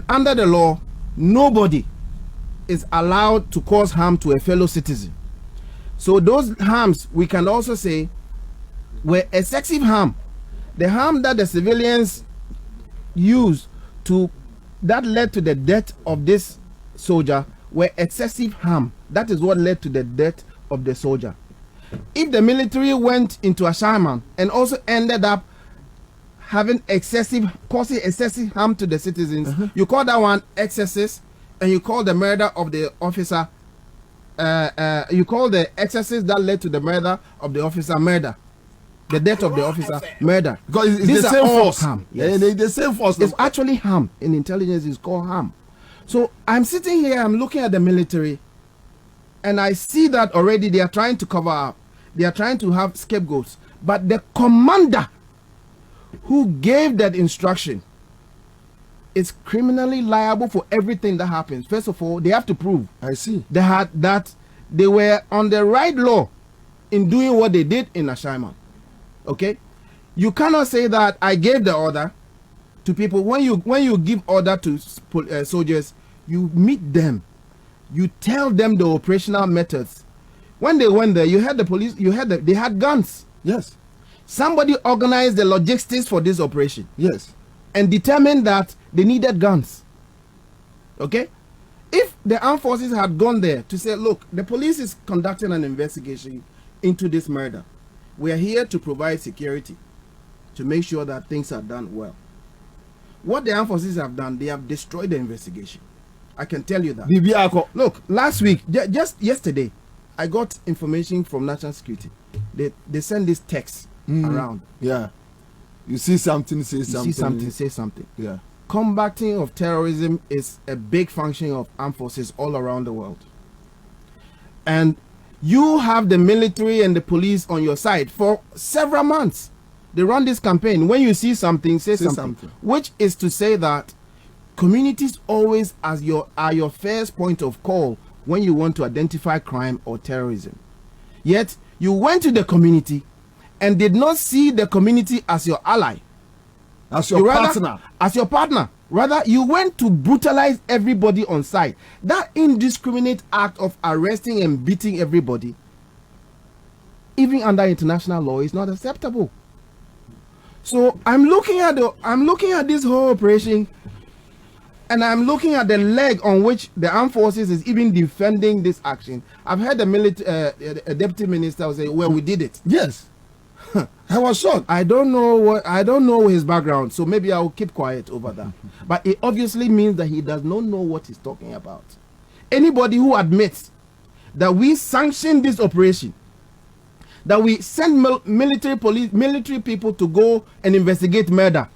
under the law, nobody is allowed to cause harm to a fellow citizen. So those harms, we can also say, were excessive harm. The harm that the civilians used that led to the death of this soldier were excessive harm. That is what led to the death of the soldier. If the military went into Ashaiman and also ended up causing excessive harm to the citizens, you call that one excesses, and you call the murder of the officer, you call the excesses that led to the murder of the officer murder. The death of the officer murder. Because it's the same force. Harm. Yes. The same force. It's actually harm. In intelligence, it's called harm. So I'm sitting here, I'm looking at the military, and I see that already they are trying to cover up. They are trying to have scapegoats. But the commander who gave that instruction is criminally liable for everything that happens. First of all, they have to prove that they were on the right law in doing what they did in Ashaiman. Okay, you cannot say that I gave the order to people. When you give order to soldiers, you meet them, you tell them the operational methods. When they went there, you had the police, they had guns. Yes. Somebody organized the logistics for this operation. Yes. And determined that they needed guns. Okay, if the armed forces had gone there to say, look, the police is conducting an investigation into this murder. We are here to provide security, to make sure that things are done well. What the armed forces have done, they have destroyed the investigation. I can tell you that. Look, last week, just yesterday, I got information from National Security. They send this text around. Yeah. You see something, say something. You see something, say something. Yeah. Combating of terrorism is a big function of armed forces all around the world. And you have the military and the police on your side for several months. They run this campaign. When you see something, say something. Which is to say that communities always are your first point of call when you want to identify crime or terrorism. Yet, you went to the community and did not see the community as your ally. As your partner. As your partner. Rather, you went to brutalize everybody on site. That indiscriminate act of arresting and beating everybody, even under international law, is not acceptable. So I'm looking at this whole operation, and I'm looking at the leg on which the armed forces is even defending this action. I've heard a deputy minister say, "Well, we did it." Yes. I was shocked. I don't know his background, so maybe I will keep quiet over that. But it obviously means that he does not know what he's talking about. Anybody who admits that we sanctioned this operation, that we send military people to go and investigate murder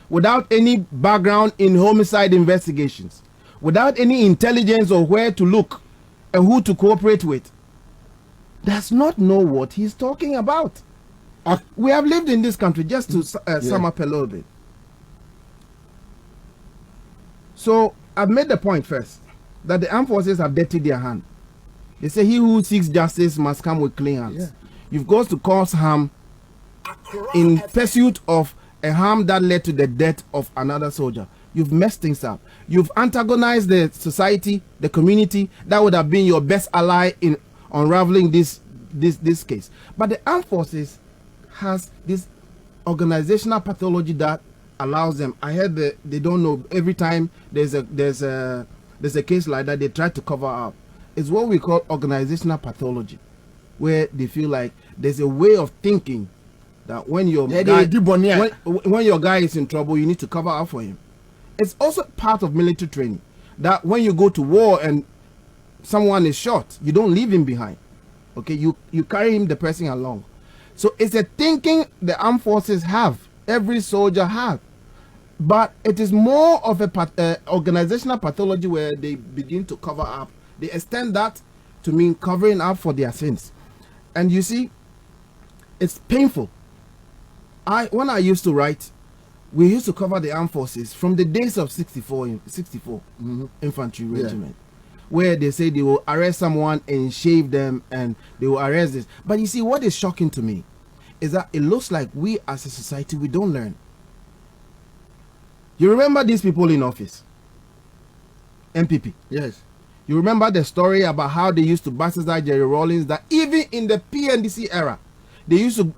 without any background in homicide investigations, without any intelligence of where to look and who to cooperate with, does not know what he's talking about. We have lived in this country, just to sum up a little bit. So I've made the point first that the armed forces have dirtied their hand. They say he who seeks justice must come with clean hands. Yeah. You've got to cause harm in pursuit of a harm that led to the death of another soldier. You've messed things up. You've antagonized the society, the community that would have been your best ally in unraveling this case. But the armed forces has this organizational pathology that allows them. I heard that they don't know. Every time there's a case like that, they try to cover up. It's what we call organizational pathology, where they feel like there's a way of thinking that when your guy is in trouble, you need to cover up for him. It's also part of military training that when you go to war and someone is shot, you don't leave him behind. Okay, you carry him, the person along. So it's a thinking the armed forces have, every soldier has, but it is more of a organizational pathology where they begin to cover up. They extend that to mean covering up for their sins, and you see, it's painful. When I used to write, we used to cover the armed forces from the days of 64 Infantry Regiment. Where they say they will arrest someone and shave them and they will arrest this. But you see, what is shocking to me is that it looks like we as a society, we don't learn. You remember these people in office. MPP. Yes. You remember the story about how they used to bastardize Jerry Rawlings, that even in the PNDC era,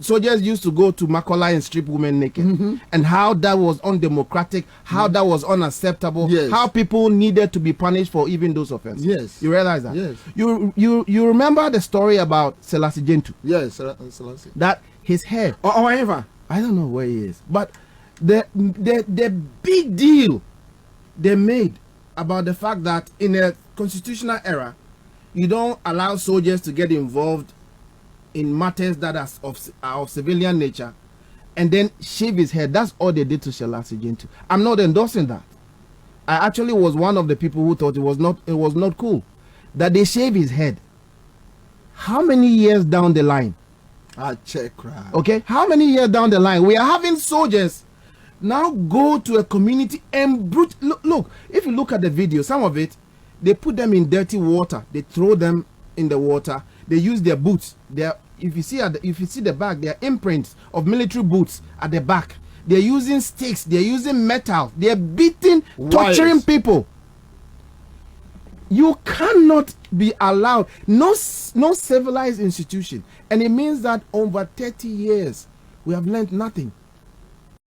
soldiers used to go to Makola and strip women naked, and how that was undemocratic, how that was unacceptable, how people needed to be punished for even those offenses. Yes. You realize that? Yes. You remember the story about Selassie Gentoo? Yes, Selassie. That his hair, or ever. I don't know where he is, but the big deal they made about the fact that in a constitutional era, you don't allow soldiers to get involved in matters that are of civilian nature, and then shave his head. That's all they did to Selassie Gentoo. I'm not endorsing that. I actually was one of the people who thought it was not cool that they shave his head. How many years down the line? I check, right. Okay, how many years down the line we are having soldiers now go to a community and look, if you look at the video, some of it, they put them in dirty water, they throw them in the water, they use their boots. If you see the back, there are imprints of military boots at the back. They're using sticks, they're using metal, they're beating, torturing people. You cannot be allowed, no civilized institution, and it means that over 30 years we have learned nothing.